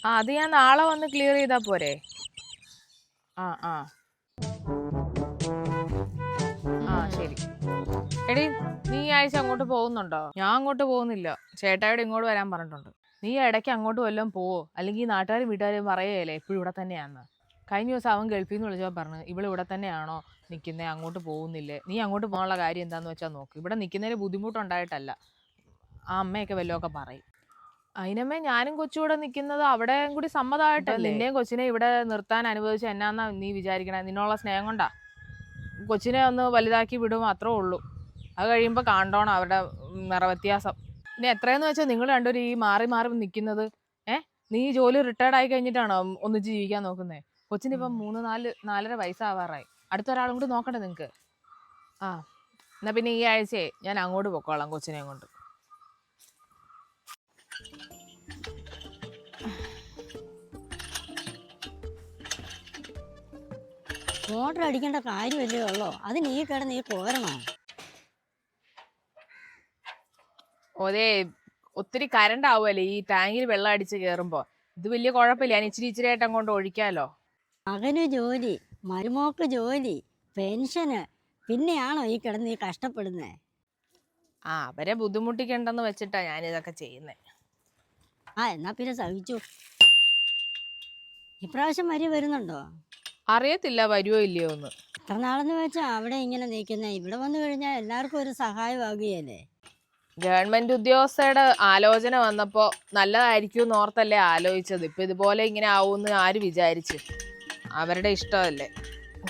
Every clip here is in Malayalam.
ആ അത് ഞാൻ നാളെ വന്ന് ക്ലിയർ ചെയ്താ പോരെ? ആ ആ ആ ശരി. എടി നീ ഈ ആഴ്ച അങ്ങോട്ട് പോകുന്നുണ്ടോ? ഞാൻ അങ്ങോട്ട് പോകുന്നില്ല. ചേട്ടായോട് ഇങ്ങോട്ട് വരാൻ പറഞ്ഞിട്ടുണ്ട്. നീ ഇടയ്ക്ക് അങ്ങോട്ട് വല്ലതും പോവോ? അല്ലെങ്കിൽ ഈ നാട്ടുകാരും വീട്ടുകാരും പറയുകയല്ലേ എപ്പോഴും ഇവിടെ തന്നെയാന്ന്. കഴിഞ്ഞ ദിവസം അവൻ ഗൾഫിൽ നിന്ന് വിളിച്ചപ്പോൾ പറഞ്ഞു ഇവിടെ ഇവിടെ തന്നെയാണോ നിൽക്കുന്നത്, അങ്ങോട്ട് പോകുന്നില്ലേ? നീ അങ്ങോട്ട് പോകാനുള്ള കാര്യം എന്താന്ന് വെച്ചാൽ നോക്ക്. ഇവിടെ നിൽക്കുന്നതിന് ബുദ്ധിമുട്ടുണ്ടായിട്ടല്ല, ആ അമ്മയൊക്കെ വല്ലതൊക്കെ പറയും. അതിനമ്മേ ഞാനും കൊച്ചുകൂടെ നിൽക്കുന്നത് അവിടെയും കൂടി സമ്മതമായിട്ടല്ലേ. നിന്നെയും കൊച്ചിനെ ഇവിടെ നിർത്താൻ അനുവദിച്ച എന്നാന്നാ നീ വിചാരിക്കണേ? നിന്നുള്ള സ്നേഹം കൊണ്ടാ. കൊച്ചിനെ ഒന്ന് വലുതാക്കി വിടും, അത്രേ ഉള്ളൂ. അത് കഴിയുമ്പോൾ കാണണം അവരുടെ നിറവ്യത്യാസം. പിന്നെ എത്രയെന്ന് വെച്ചാൽ നിങ്ങൾ രണ്ടുപേരും ഈ മാറി മാറി നിൽക്കുന്നത്. നീ ജോലി റിട്ടയർഡ് ആയി കഴിഞ്ഞിട്ടാണോ ഒന്നിച്ച് ജീവിക്കാൻ നോക്കുന്നത്? കൊച്ചിനിപ്പം 3-4 വയസ്സാവാറായി. അടുത്തൊരാളും കൂടി നോക്കണ്ടേ നിങ്ങൾക്ക്? ആ എന്നാ പിന്നെ ഈ ആഴ്ചയെ ഞാൻ അങ്ങോട്ട് പൊക്കോളാം കൊച്ചിനെയും കൊണ്ട്. മോട്ടർ അടിക്കേണ്ട കാര്യമല്ലേ ഉള്ളോ, അതിന് ഈ കിടന്ന് ഈ കോരണോ? അതേ ഒത്തിരി കറണ്ട് ആവുമല്ലേ ഈ ടാങ്കിൽ വെള്ളം അടിച്ച് കയറുമ്പോൾ. ഇത് വലിയ കുഴപ്പമില്ല, ഞാൻ ഇച്ചിരി ഇച്ചിരി ആയിട്ട് അങ്ങോട്ട് ഒഴിക്കാമല്ലോ. മകന് ജോലി, മരുമോക്ക് ജോലി, പെൻഷന്, പിന്നെയാണോ ഈ കിടന്ന് ഈ കഷ്ടപ്പെടുന്നേ? ആ അവരെ ബുദ്ധിമുട്ടിക്കണ്ടെന്ന് വെച്ചിട്ടാ ഞാനിതൊക്കെ ചെയ്യുന്നത്. എന്നാ പിന്നെ സഹിച്ചു. ഇപ്രാവശ്യം വരുന്നുണ്ടോ? അറിയത്തില്ല വരുമോ ഇല്ലയോ എന്ന്. എത്ര നാളെന്ന് വെച്ചാൽ അവിടെ ഇങ്ങനെ നിൽക്കുന്നേ? ഇവിടെ വന്നു കഴിഞ്ഞാൽ എല്ലാവർക്കും ഒരു സഹായമാകുകയല്ലേ? ഗവൺമെന്റ് ഉദ്യോഗസ്ഥയുടെ ആലോചന വന്നപ്പോ നല്ലതായിരിക്കും എന്നോർത്തല്ലേ ആലോചിച്ചത്. ഇപ്പൊ ഇതുപോലെ ഇങ്ങനെ ആവുമെന്ന് ആര് വിചാരിച്ച്? അവരുടെ ഇഷ്ടമല്ലേ.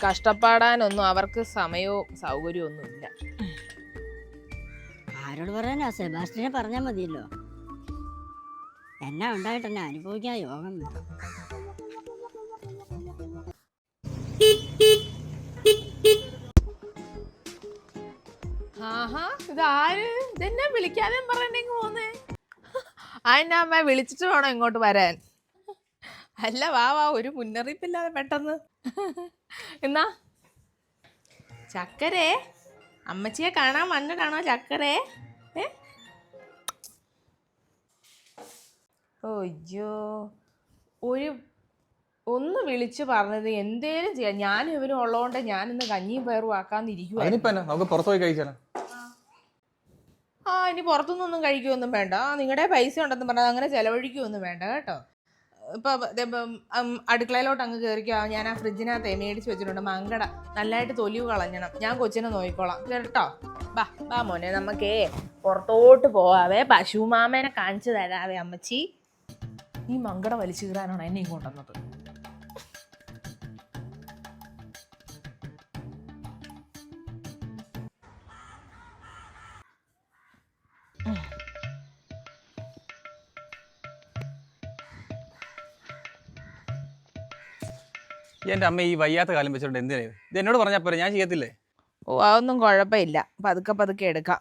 കഷ്ടപ്പാടാനൊന്നും അവർക്ക് സമയവും സൗകര്യവും ഒന്നും ഇല്ല. ആരോട് പറയാനാ? സെബാസ്റ്റിനെ പറഞ്ഞാൽ മതിയല്ലോ. എന്നാ ഉണ്ടായിട്ട് എന്നെ അനുഭവിക്കാൻ യോഗം വേണം. ആഹാ ഇതാര്? ഇതെന്നെ വിളിക്കാതെ പറഞ്ഞെങ്കിൽ പോന്നേ? അതിന്റെ അമ്മ വിളിച്ചിട്ട് വേണോ ഇങ്ങോട്ട് വരാൻ? അല്ല വാ വാ, ഒരു മുന്നറിയിപ്പില്ലാതെ പെട്ടെന്ന്. എന്നാ ചക്കരേ, അമ്മച്ചിയെ കാണാൻ വന്നതാണോ ചക്കരേ? അയ്യോ, ഒന്ന് വിളിച്ചു പറഞ്ഞത് എന്തേലും ചെയ്യാം. ഞാനും ഇവരും ഉള്ളതുകൊണ്ട് ഞാനിന്ന് കഞ്ഞിയും പയറും ആക്കാന്നിരിക്കുവായിരുന്നു. ഇനി പുറത്തുനിന്നൊന്നും കഴിക്കുമൊന്നും വേണ്ട. നിങ്ങളുടെ പൈസ ഉണ്ടെന്ന് പറഞ്ഞാൽ അങ്ങനെ ചെലവഴിക്കുമൊന്നും വേണ്ട കേട്ടോ. ഇപ്പം അടുക്കളയിലോട്ട് അങ്ങ് കയറിക്കോ. ഞാൻ ആ ഫ്രിഡ്ജിനകത്ത് മേടിച്ച് വെച്ചിട്ടുണ്ട് മങ്കട. നല്ലതായിട്ട് തൊലിവ് കളഞ്ഞണം. ഞാൻ കൊച്ചിനെ നോക്കിക്കോളാം കേട്ടോ. ബാ ബാ മോനെ, നമുക്കേ പുറത്തോട്ട് പോവാവേ. പശുമാമേനെ കാണിച്ചു തരാവേ അമ്മച്ചി. ഈ മങ്കട വലിച്ചു കീറാനാണ് എന്നെ ഇങ്ങോട്ടുന്നത്. എൻ്റെ അമ്മ ഈ വയ്യാത്ത കാലം വെച്ചോണ്ട് എന്തിനാ ഇത്? എന്നോട് പറഞ്ഞാൽ പോരെ, ഞാൻ ചെയ്യത്തില്ലേ? അതൊന്നും കുഴപ്പമില്ല, പതുക്കെ പതുക്കെ എടുക്കാം.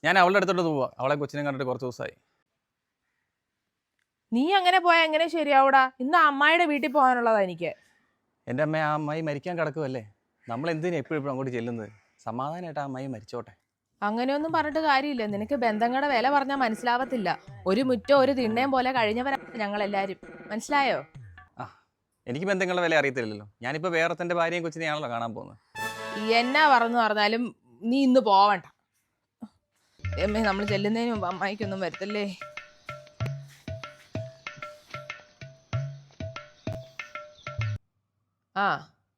ഞാൻ അവളുടെ അടുത്തോട്ട് പോവാ. അവളെ കൊച്ചിനെ കണ്ടിട്ട് കുറച്ച് ദിവസമായി. നീ അങ്ങനെ പോയാൽ എങ്ങനെ ശരിയാവൂടാ? ഇന്ന് അമ്മായിയുടെ വീട്ടിൽ പോകാനുള്ളതാ എനിക്ക്. എൻ്റെ അമ്മ ആ അമ്മായി മരിക്കാൻ കിടക്കുമല്ലേ, നമ്മൾ എന്തിനാ എപ്പോഴും അങ്ങോട്ട് ചെല്ലുന്നത്? സമാധാനമായിട്ട് ആ അമ്മായി മരിച്ചോട്ടെ. അങ്ങനെയൊന്നും പറഞ്ഞിട്ട് കാര്യമില്ല. നിനക്ക് ബന്ധങ്ങളുടെ വില പറഞ്ഞാൽ മനസ്സിലാവത്തില്ല. ഒരു മുറ്റോ ഒരു തിണ്ണയും പോലെ കഴിഞ്ഞവരാണ് ഞങ്ങളെല്ലാരും, മനസ്സിലായോ? എനിക്ക് ബന്ധങ്ങളുടെ വില അറിയത്തില്ലല്ലോ. ഞാനിപ്പോൾ വേറെ തൻ്റെ ഭാര്യയും കൊച്ചിനെയാണല്ലോ കാണാൻ പോകുന്നത്. എന്നാ പറഞ്ഞാലും നീ ഇന്ന് പോവണ്ട. നമ്മൾ ചെല്ലുന്നതിന് മുമ്പ് അമ്മായിക്കൊന്നും വരത്തില്ലേ?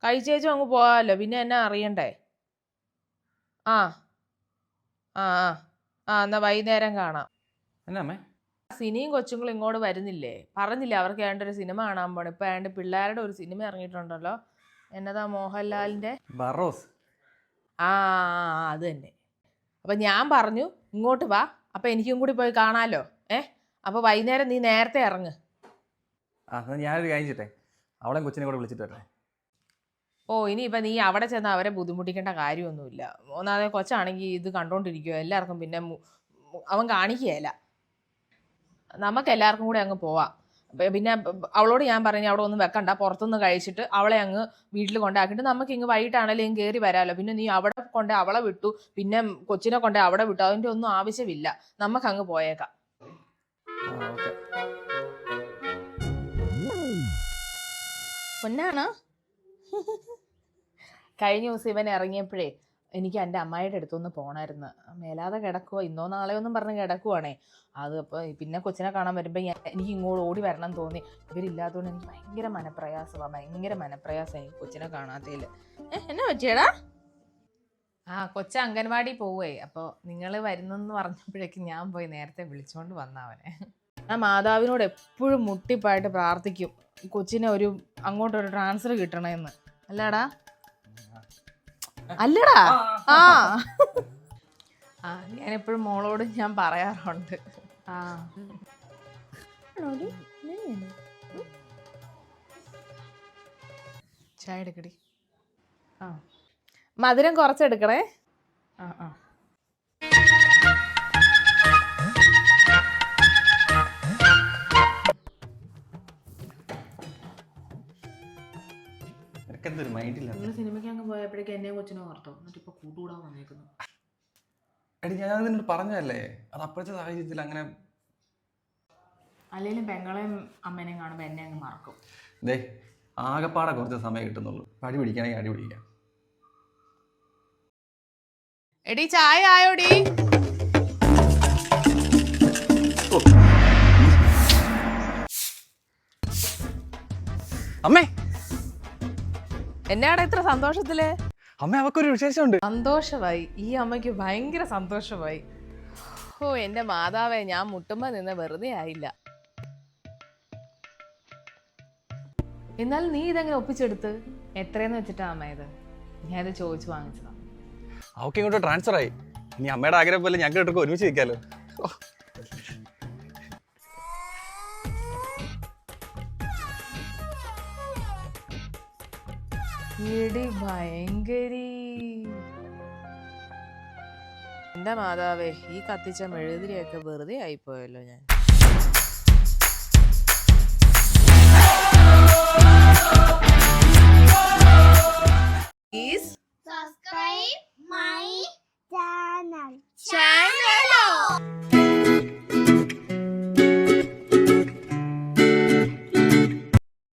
കഴിച്ചേച്ചും അങ്ങ് പോകാമല്ലോ, പിന്നെ എന്നാ അറിയണ്ടേ? ആ ആ ആ എന്നാ വൈകുന്നേരം കാണാം. എന്നാ അമ്മേ? സിനിയും കൊച്ചുങ്ങളും ഇങ്ങോട്ട് വരുന്നില്ലേ? പറഞ്ഞില്ലേ അവർക്ക് ഏണ്ടൊരു സിനിമ കാണാൻ പോണം. ഇപ്പൊ ഏണ്ട് പിള്ളേരുടെ ഒരു സിനിമ ഇറങ്ങിയിട്ടുണ്ടല്ലോ. എന്നതാ മോഹൻലാലിന്റെ ബറോസ്. അത് തന്നെ. അപ്പൊ ഞാൻ പറഞ്ഞു ഇങ്ങോട്ട് വാ, അപ്പൊ എനിക്കും കൂടി പോയി കാണാലോ. അപ്പൊ വൈകുന്നേരം നീ നേരത്തെ ഇറങ്ങ്. ഞാനൊരു കാര്യം ചെയ്യട്ടെ, അവളെ കൊച്ചിനെ കൂടെ വിളിച്ചിട്ട് വരട്ടെ. ഇനിയിപ്പോൾ നീ അവിടെ ചെന്ന് അവരെ ബുദ്ധിമുട്ടിക്കേണ്ട കാര്യമൊന്നുമില്ല. ഒന്നാമതെ കൊച്ചാണെങ്കിൽ ഇത് കണ്ടോണ്ടിരിക്കുവോ, എല്ലാവർക്കും പിന്നെ അവൻ കാണിക്കുകയല്ല. നമുക്ക് എല്ലാവർക്കും കൂടെ അങ്ങ് പോവാം. പിന്നെ അവളോട് ഞാൻ പറഞ്ഞു അവിടെ ഒന്നും വെക്കണ്ട, പുറത്തുനിന്ന് കഴിച്ചിട്ട് അവളെ അങ്ങ് വീട്ടിൽ കൊണ്ടാക്കിയിട്ട് നമുക്ക് ഇങ്ങ് വൈകിട്ടാണെങ്കിലും കയറി വരാമല്ലോ. പിന്നെ നീ അവിടെ കൊണ്ട് അവളെ വിട്ടു, പിന്നെ കൊച്ചിനെ കൊണ്ട് അവിടെ വിട്ടു, അതിൻ്റെ ഒന്നും ആവശ്യമില്ല. നമുക്ക് അങ്ങ് പോയേക്കാം. പൊന്നാണോ? കഴിഞ്ഞ ദിവസം ഇവൻ ഇറങ്ങിയപ്പോഴേ എനിക്ക് എൻ്റെ അമ്മായിയുടെ അടുത്തൊന്ന് പോകണമായിരുന്നു. മേലാതെ കിടക്കുവോ, ഇന്നോ നാളെയോ ഒന്നും പറഞ്ഞ് കിടക്കുവാണേ. അത് അപ്പോൾ പിന്നെ കൊച്ചിനെ കാണാൻ വരുമ്പോൾ എനിക്ക് ഇങ്ങോട്ട് ഓടി വരണം തോന്നി. ഇവരില്ലാത്തതുകൊണ്ട് എനിക്ക് ഭയങ്കര മനപ്രയാസമാണ് ഈ കൊച്ചിനെ കാണാത്തതിൽ. എന്നാ പറ്റിയടാ? കൊച്ച അംഗൻവാടി പോവേ. അപ്പോൾ നിങ്ങൾ വരുന്നെന്ന് പറഞ്ഞപ്പോഴേക്കും ഞാൻ പോയി നേരത്തെ വിളിച്ചുകൊണ്ട് വന്നവനെ. ഞാൻ മാതാവിനോട് എപ്പോഴും മുട്ടിപ്പായിട്ട് പ്രാർത്ഥിക്കും കൊച്ചിനെ അങ്ങോട്ടൊരു ട്രാൻസ്ഫർ കിട്ടണമെന്ന്. അല്ലടാ? ഞാൻ എപ്പോഴും മോളോട് ഞാൻ പറയാറുണ്ട്. ചായ എടുക്കടി. മധുരം കുറച്ചെടുക്കണേ. സിനിമയ്ക്ക് അങ്ങ് പോയപ്പോഴേക്കും എന്നെ കൊച്ചിനെ ഓർത്തോ, എന്നിട്ട് ഇപ്പൊ കൂട്ടുകൂടാൻ വന്നേക്കുന്നു. എടി ഞാൻ നിന്നോട് പറഞ്ഞതല്ലേ, അത് അപ്പോഴത്തെ സാഹചര്യത്തിൽ അങ്ങനെ. അല്ലെങ്കിലും പെങ്ങളെയും അമ്മേനെയും കാണുമ്പോൾ എന്നെ അങ്ങ് മറക്കും. ദേ ആകെപ്പാടെ കുറച്ച് സമയം കിട്ടുന്നുള്ളൂ. അടി പിടിക്കണമെങ്കിൽ അടി പിടിക്കാം. എടി ചായ ആയോടി? അമ്മേ, എന്നാടാ ഇത്ര സന്തോഷത്തില്? അമ്മ അവക്കൊരു വിശേഷമുണ്ട്. സന്തോഷമായി. ഈ അമ്മയ്ക്ക് ഭയങ്കര സന്തോഷമായി. എന്റെ മാതാവേ, ഞാൻ മുട്ടുമ്പോ നിന്ന് വെറുതെ ആയില്ല. എന്നാൽ നീ ഇതെങ്ങനെ ഒപ്പിച്ചെടുത്ത്? എത്രയെന്ന് വെച്ചിട്ടാ അമ്മ ഇത്? ഞാനിത് ചോദിച്ചു വാങ്ങിച്ചതാ. അവക്ക് ഇങ്ങോട്ട് ട്രാൻസ്ഫർ ആയി. ഇനി അമ്മയുടെ ആഗ്രഹം പോലെ ഞങ്ങൾക്ക് ഇട്ടൊക്കെ ഒരുമിച്ച് നിൽക്കാലോ. ഭയങ്കരി. എന്റെ മാതാവേ, ഈ കത്തിച്ച മെഴുതിരിയൊക്കെ വെറുതെ ആയിപ്പോയല്ലോ ഞാൻ. Subscribe my channel.